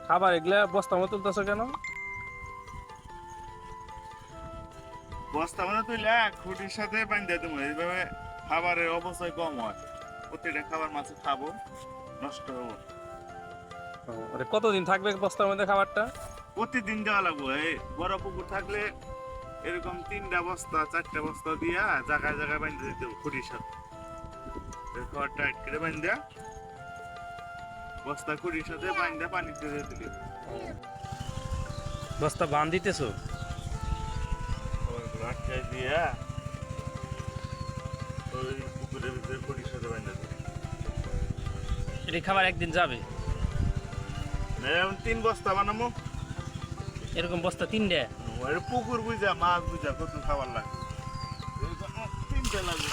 খাবার এগুলা বস্তা মতো তুলতেছো কেন? বস্তা মানে তুইলে খুঁটির সাথে বান্ধে দেবো, এইভাবে খাবারের অবশ্যই কম হয়। প্রতিটা খাবার মাছ খাবো, নষ্ট হবো। কতদিন থাকবে বস্তার মধ্যে খাবারটা? প্রতিদিন দেওয়া লাগবো। এই বড় পুকুর থাকলে এরকম 3টা বস্তা 4টা বস্তা দিয়া জায়গায় জায়গায় বান্ধে দিতে হবে খুঁটির সাথে। খাবার টাইট করে বান্ধা বস্তা খুঁটির সাথে বান্ধা পানিতে দিয়ে দিলি। বস্তা বান দিতেছো? আটকায় দিয়া ওই পুকুরের ভিতরে খুঁটির সাথে বান্ধা দিলি। এটি খাবার একদিন যাবে? এরকম 3 বস্তা বানাবো। এরকম বস্তা 3টে? পুকুর বুঝা মাছ বুঝা কত খাবার লাগে, 3টা লাগবে।